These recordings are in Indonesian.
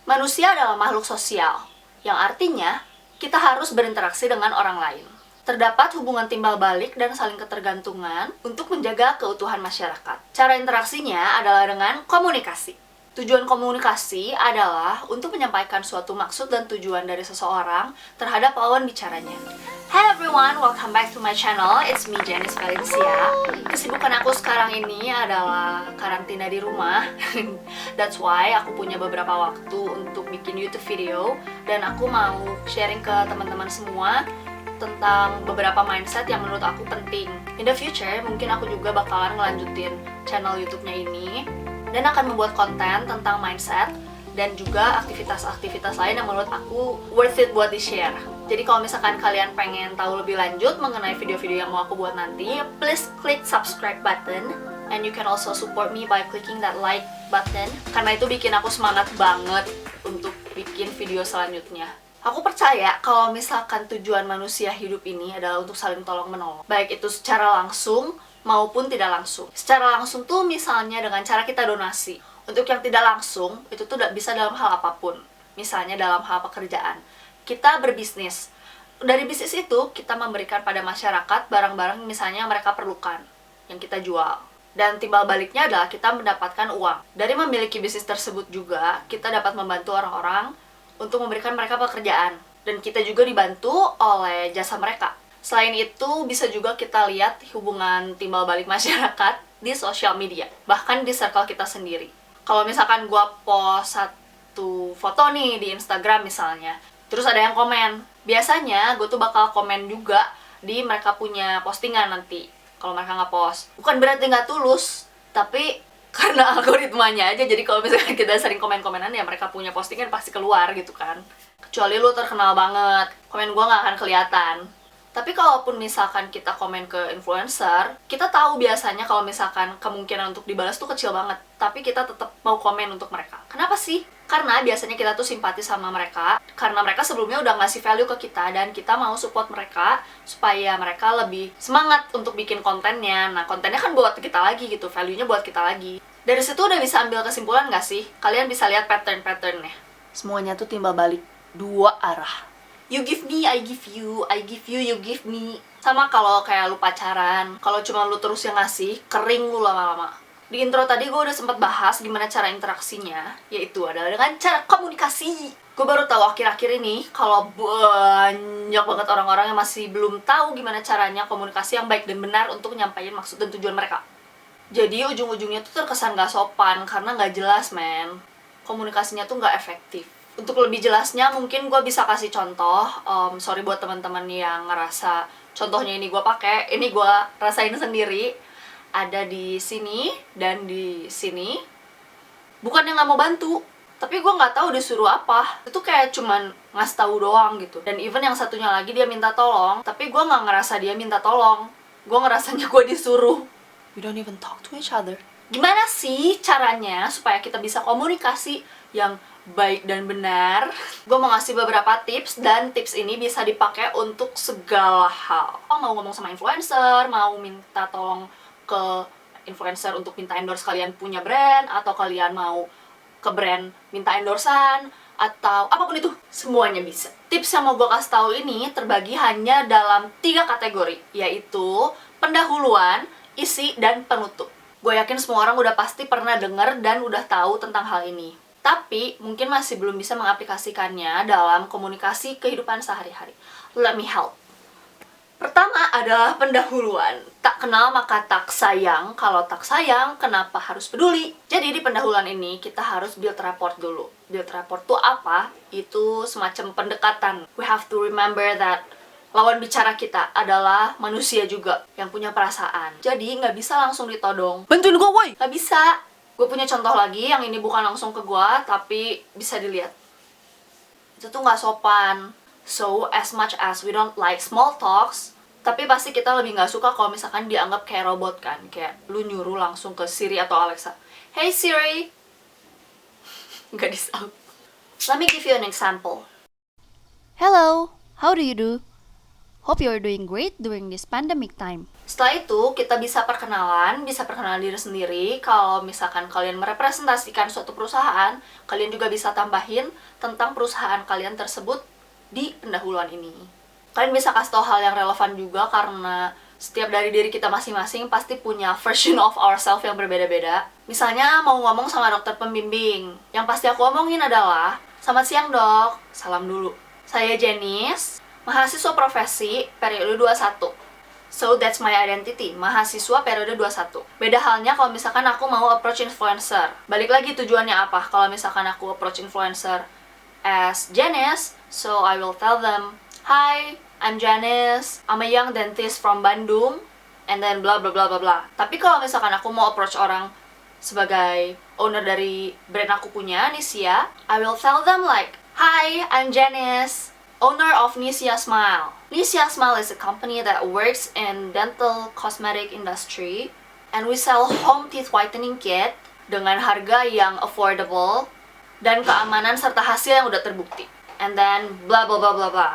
Manusia adalah makhluk sosial, yang artinya kita harus berinteraksi dengan orang lain. Terdapat hubungan timbal balik dan saling ketergantungan untuk menjaga keutuhan masyarakat. Cara interaksinya adalah dengan komunikasi. Tujuan komunikasi adalah untuk menyampaikan suatu maksud dan tujuan dari seseorang terhadap lawan bicaranya. Hi everyone, welcome back to my channel. It's me, Janice Valencia. Kesibukan aku sekarang ini adalah karantina di rumah. That's why aku punya beberapa waktu untuk bikin YouTube video. Dan aku mau sharing ke teman-teman semua tentang beberapa mindset yang menurut aku penting. In the future, mungkin aku juga bakalan ngelanjutin channel YouTube-nya ini dan akan membuat konten tentang mindset dan juga aktivitas-aktivitas lain yang menurut aku worth it buat di-share. Jadi kalau misalkan kalian pengen tahu lebih lanjut mengenai video-video yang mau aku buat nanti, please click subscribe button and you can also support me by clicking that like button karena itu bikin aku semangat banget untuk bikin video selanjutnya. Aku percaya kalau misalkan tujuan manusia hidup ini adalah untuk saling tolong-menolong, baik itu secara langsung maupun tidak langsung. Secara langsung tuh misalnya dengan cara kita donasi. Untuk yang tidak langsung, itu tuh bisa dalam hal apapun. Misalnya dalam hal pekerjaan. Kita berbisnis. Dari bisnis itu, kita memberikan pada masyarakat barang-barang misalnya yang mereka perlukan, yang kita jual. Dan timbal baliknya adalah kita mendapatkan uang. Dari memiliki bisnis tersebut juga, kita dapat membantu orang-orang untuk memberikan mereka pekerjaan. Dan kita juga dibantu oleh jasa mereka. Selain itu, bisa juga kita lihat hubungan timbal balik masyarakat di sosial media, bahkan di circle kita sendiri. Kalau misalkan gue post satu foto nih di Instagram misalnya, terus ada yang komen, biasanya gue tuh bakal komen juga di mereka punya postingan nanti, kalau mereka nggak post. Bukan berarti nggak tulus, tapi karena algoritmanya aja, jadi kalau misalkan kita sering komen-komenan ya mereka punya postingan pasti keluar gitu kan. Kecuali lu terkenal banget, komen gue nggak akan kelihatan. Tapi kalaupun misalkan kita komen ke influencer, kita tahu biasanya kalau misalkan kemungkinan untuk dibalas tuh kecil banget. Tapi kita tetap mau komen untuk mereka. Kenapa sih? Karena biasanya kita tuh simpati sama mereka. Karena mereka sebelumnya udah ngasih value ke kita. Dan kita mau support mereka supaya mereka lebih semangat untuk bikin kontennya. Nah, kontennya kan buat kita lagi gitu. Value-nya buat kita lagi. Dari situ udah bisa ambil kesimpulan nggak sih? Kalian bisa lihat pattern-patternnya. Semuanya tuh timbal balik dua arah. You give me, I give you, I give you, you give me. Sama kalau kayak lu pacaran, kalau cuma lu terus yang ngasih, kering lu lama-lama. Di intro tadi gue udah sempat bahas gimana cara interaksinya, yaitu adalah dengan cara komunikasi. Gue baru tahu akhir-akhir ini kalau banyak banget orang-orang yang masih belum tahu gimana caranya komunikasi yang baik dan benar untuk nyampaikan maksud dan tujuan mereka. Jadi ujung-ujungnya tuh terkesan gak sopan karena gak jelas, men. Komunikasinya tuh gak efektif. Untuk lebih jelasnya mungkin gue bisa kasih contoh. Sorry buat teman-teman yang ngerasa contohnya ini gue pakai, ini gue rasain sendiri. Ada di sini dan di sini. Bukannya nggak mau bantu, tapi gue nggak tahu disuruh apa. Itu kayak cuman ngasih tahu doang gitu. Dan even yang satunya lagi dia minta tolong, tapi gue nggak ngerasa dia minta tolong. Gue ngerasanya gue disuruh. We don't even talk to each other. Gimana sih caranya supaya kita bisa komunikasi yang baik dan benar? Gue mau ngasih beberapa tips, dan tips ini bisa dipakai untuk segala hal. Mau ngomong sama influencer, mau minta tolong ke influencer untuk minta endorse kalian punya brand, atau kalian mau ke brand minta endorsean, atau apapun itu, semuanya bisa. Tips yang mau gue kasih tahu ini terbagi hanya dalam 3 kategori, yaitu pendahuluan, isi, dan penutup. Gue yakin semua orang udah pasti pernah denger dan udah tahu tentang hal ini. Tapi mungkin masih belum bisa mengaplikasikannya dalam komunikasi kehidupan sehari-hari. Let me help. Pertama adalah pendahuluan. Tak kenal maka tak sayang. Kalau tak sayang, kenapa harus peduli? Jadi di pendahuluan ini kita harus build rapport dulu. Build rapport itu apa? Itu semacam pendekatan. We have to remember that lawan bicara kita adalah manusia juga yang punya perasaan. Jadi nggak bisa langsung ditodong. Bantuin gue, woy! Nggak bisa. Gue punya contoh lagi, yang ini bukan langsung ke gue, tapi bisa dilihat. Itu tuh nggak sopan. So, as much as we don't like small talks, tapi pasti kita lebih nggak suka kalau misalkan dianggap kayak robot kan. Kayak lu nyuruh langsung ke Siri atau Alexa. Hey Siri! Nggak disahut. Let me give you an example. Hello, how do you do? Hope you're doing great during this pandemic time. Setelah itu, kita bisa perkenalan diri sendiri. Kalau misalkan kalian merepresentasikan suatu perusahaan, kalian juga bisa tambahin tentang perusahaan kalian tersebut di pendahuluan ini. Kalian bisa kasih tahu hal yang relevan juga, karena setiap dari diri kita masing-masing pasti punya version of ourselves yang berbeda-beda. Misalnya mau ngomong sama dokter pembimbing, yang pasti aku omongin adalah, "Selamat siang dok, salam dulu. Saya Janice, mahasiswa profesi periode 21. So that's my identity, mahasiswa periode 21. Beda halnya kalau misalkan aku mau approach influencer. Balik lagi tujuannya apa? Kalau misalkan aku approach influencer as Janice, so I will tell them, "Hi, I'm Janice. I'm a young dentist from Bandung." And then bla bla bla bla bla. Tapi kalau misalkan aku mau approach orang sebagai owner dari brand aku punya, Nisia, I will tell them like, "Hi, I'm Janice, owner of Nisia Smile." Nisia Smile is a company that works in dental cosmetic industry, and we sell home teeth whitening kit dengan harga yang affordable dan keamanan serta hasil yang udah terbukti. And then bla bla bla bla bla.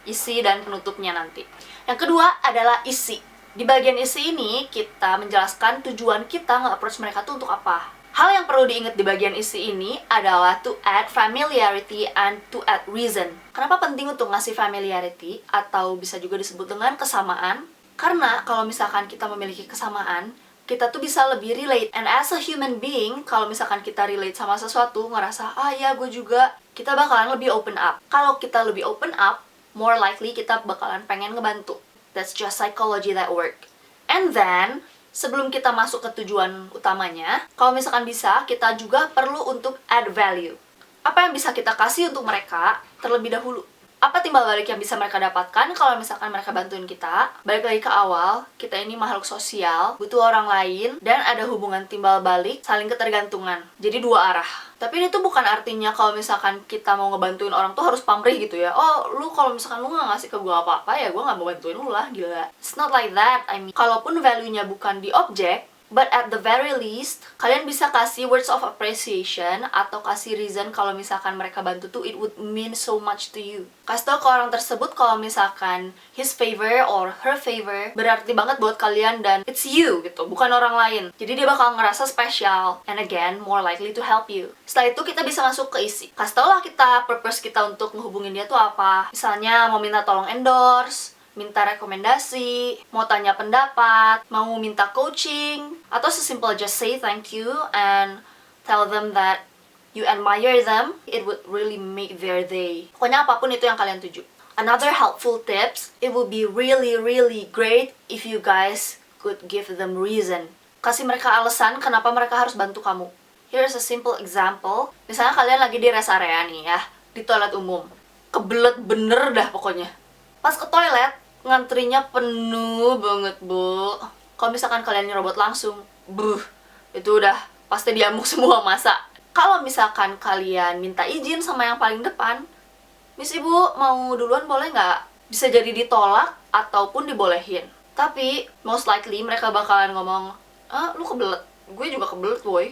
Isi dan penutupnya nanti. Yang kedua adalah isi. Di bagian isi ini kita menjelaskan tujuan kita nge-approach mereka tuh untuk apa. Hal yang perlu diingat di bagian isi ini adalah to add familiarity and to add reason. Kenapa penting untuk ngasih familiarity atau bisa juga disebut dengan kesamaan? Karena kalau misalkan kita memiliki kesamaan, kita tuh bisa lebih relate. And as a human being, kalau misalkan kita relate sama sesuatu, ngerasa, ya gue juga, kita bakalan lebih open up. Kalau kita lebih open up, more likely kita bakalan pengen ngebantu. That's just psychology that work. And then, sebelum kita masuk ke tujuan utamanya, kalau misalkan bisa, kita juga perlu untuk add value. Apa yang bisa kita kasih untuk mereka terlebih dahulu? Apa timbal balik yang bisa mereka dapatkan kalau misalkan mereka bantuin kita? Balik lagi ke awal, kita ini makhluk sosial, butuh orang lain, dan ada hubungan timbal balik, saling ketergantungan. Jadi dua arah. Tapi ini tuh bukan artinya kalau misalkan kita mau ngebantuin orang tuh harus pamrih gitu ya. Oh, lu kalau misalkan lu gak ngasih ke gue apa-apa, ya gue gak mau bantuin lu lah, gila. It's not like that. I mean, kalaupun value-nya bukan di objek, but at the very least, kalian bisa kasih words of appreciation atau kasih reason kalau misalkan mereka bantu tuh it would mean so much to you. Kasih tau ke orang tersebut kalau misalkan his favor or her favor berarti banget buat kalian dan it's you gitu, bukan orang lain. Jadi dia bakal ngerasa spesial and again, more likely to help you. Setelah itu kita bisa masuk ke isi. Kasih tau lah kita, purpose kita untuk ngehubungin dia tuh apa. Misalnya mau minta tolong endorse, minta rekomendasi, mau tanya pendapat, mau minta coaching, atau sesimpel just say thank you and tell them that you admire them, it would really make their day. Pokoknya apapun itu yang kalian tuju. Another helpful tips, it would be really great if you guys could give them reason. Kasih mereka alasan kenapa mereka harus bantu kamu. Here's a simple example. Misalnya kalian lagi di rest area nih ya, di toilet umum. Kebelet bener dah pokoknya. Pas ke toilet, ngantrinya penuh banget, Bu. Kalau misalkan kalian nyerobot langsung, itu udah pasti diamuk semua masa. Kalau misalkan kalian minta izin sama yang paling depan, "Miss Ibu, mau duluan boleh nggak?" Bisa jadi ditolak ataupun dibolehin. Tapi, most likely mereka bakalan ngomong, "Lu kebelet." Gue juga kebelet, boy.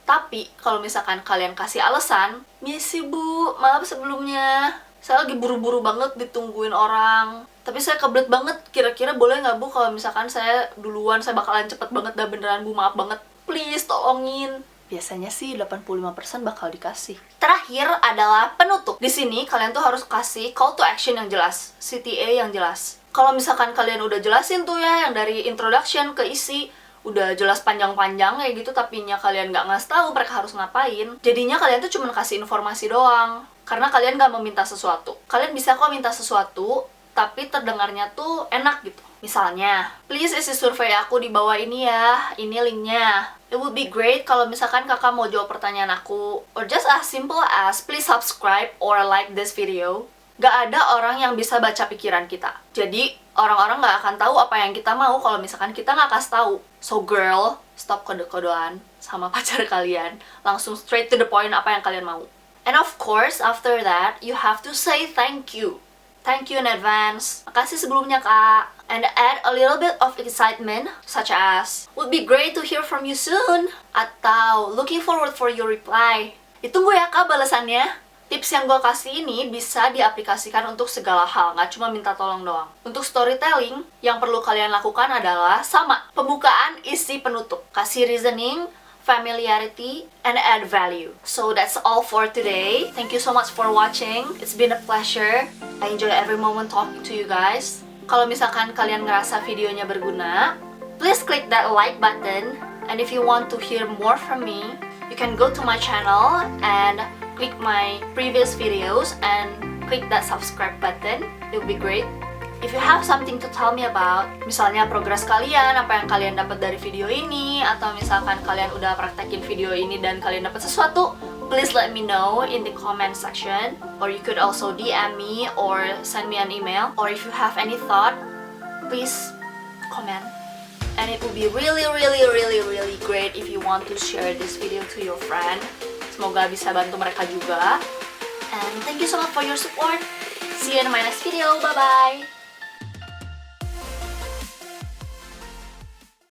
Tapi, kalau misalkan kalian kasih alasan, "Miss Ibu, maaf sebelumnya. Saya lagi buru-buru banget ditungguin orang. Tapi saya kebelet banget, kira-kira boleh nggak Bu kalau misalkan saya duluan, saya bakalan cepet banget dah beneran Bu, maaf banget. Please, tolongin." Biasanya sih 85% bakal dikasih. Terakhir adalah penutup. Di sini kalian tuh harus kasih call to action yang jelas, CTA yang jelas. Kalau misalkan kalian udah jelasin tuh ya, yang dari introduction ke isi, udah jelas panjang-panjang kayak gitu, tapinya kalian nggak ngasih tahu mereka harus ngapain, jadinya kalian tuh cuma kasih informasi doang. Karena kalian nggak meminta sesuatu. Kalian bisa kok minta sesuatu, tapi terdengarnya tuh enak gitu. Misalnya, "Please isi survei aku di bawah ini ya, ini linknya. It would be great kalau misalkan kakak mau jawab pertanyaan aku." Or just as simple as, "Please subscribe or like this video." Gak ada orang yang bisa baca pikiran kita. Jadi, orang-orang gak akan tahu apa yang kita mau kalau misalkan kita gak kasih tahu. So girl, stop kode-kodean sama pacar kalian. Langsung straight to the point apa yang kalian mau. And of course, after that, you have to say thank you. Thank you in advance. Makasih sebelumnya, Kak. And add a little bit of excitement, such as, "Would be great to hear from you soon." Atau, "Looking forward for your reply." Ditunggu ya, Kak, balasannya. Tips yang gue kasih ini bisa diaplikasikan untuk segala hal, nggak cuma minta tolong doang. Untuk storytelling, yang perlu kalian lakukan adalah sama, pembukaan, isi, penutup. Kasih reasoning, familiarity, and add value. So that's all for today. Thank you so much for watching. It's been a pleasure. I enjoy every moment talking to you guys. Kalau misalkan kalian ngerasa videonya berguna, please click that like button. And if you want to hear more from me, you can go to my channel and click my previous videos and click that subscribe button. It would be great. If you have something to tell me about, misalnya progres kalian, apa yang kalian dapat dari video ini, atau misalkan kalian udah praktekin video ini dan kalian dapat sesuatu, please let me know in the comment section. Or you could also DM me or send me an email. Or if you have any thought, please comment. And it would be really great if you want to share this video to your friend. Semoga bisa bantu mereka juga. And thank you so much for your support. See you in my next video. Bye-bye.